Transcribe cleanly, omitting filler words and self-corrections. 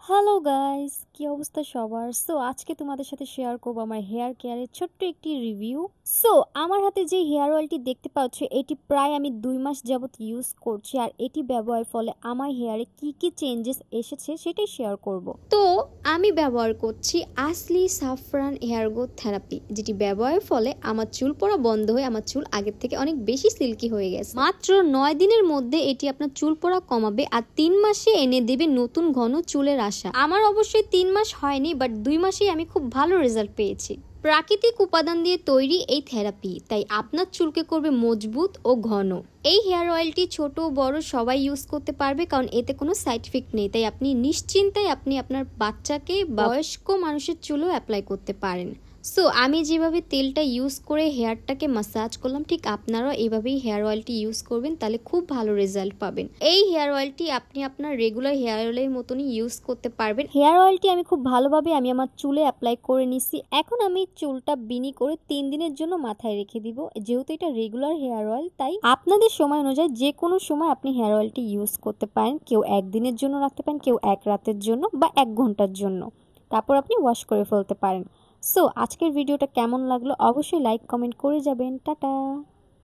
Hello guys, কি অবস্থা সবার? আজকে তোমাদের সাথে শেয়ার করব আমার হেয়ার কেয়ারের ছোট্ট একটি রিভিউ। আমার হাতে যে হেয়ার অয়েলটি দেখতে পাচ্ছ, এটি প্রায় আমি 2 মাস যাবত ইউজ করছি, আর এটি ব্যবহারের ফলে আমার হেয়ারে কি কি চেঞ্জেস এসেছে সেটাই শেয়ার করব। আমি ব্যবহার করছি আসলি সাফরান হেয়ার গ্রোথ থেরাপি, যেটি ব্যবহারের ফলে আমার চুল পড়া বন্ধ হয়ে আমার চুল আগের থেকে অনেক বেশি সিল্কি হয়ে গেছে। মাত্র 9 দিনের মধ্যে এটি আপনার চুল পড়া কমাবে আর 3 মাসে এনে দেবে নতুন ঘন চুলের আশা। আমার অবশ্যই 3 মাস হয়নি, বাট 2 মাসেই আমি খুব ভালো রেজাল্ট পেয়েছি। প্রাকৃতিক উপাদান দিয়ে তৈরি এই থেরাপি তাই আপনার চুলকে করবে মজবুত ও ঘন। এই হেয়ার অয়েলটি ছোট বড় সবাই ইউজ করতে পারবে, কারণ এতে কোনো সাইড ইফেক্ট নেই, তাই আপনি নিশ্চিন্তায় আপনি আপনার বাচ্চাকে বয়স্ক মানুষের চুলও অ্যাপ্লাই করতে পারেন। আমি যেভাবে তেলটা ইউজ করে হেয়ারটাকে মাসাজ করলাম, ঠিক আপনারাও এভাবেই হেয়ার অয়েলটি ইউজ করবেন, তাহলে খুব ভালো রেজাল্ট পাবেন। এই হেয়ার অয়েলটি আপনি আপনার রেগুলার হেয়ার অয়েলের মতনই ইউজ করতে পারবেন। হেয়ার অয়েলটি আমি খুব ভালোভাবে আমার চুলে অ্যাপ্লাই করে নিছি। এখন আমি চুলটা বিনি করে 3 দিনের জন্য মাথায় রেখে দিব। যেহেতু এটা রেগুলার হেয়ার অয়েল, তাই আপনাদের সময় অনুযায়ী যে কোনো সময় আপনি হেয়ার অয়েলটি ইউজ করতে পারেন। কেউ 1 দিনের জন্য রাখতে পারেন, কেউ 1 রাতের জন্য বা 1 ঘন্টার জন্য, তারপর আপনি ওয়াশ করে ফেলতে পারেন। আজকের ভিডিওটা কেমন লাগলো অবশ্যই লাইক কমেন্ট করে যাবেন। টাটা।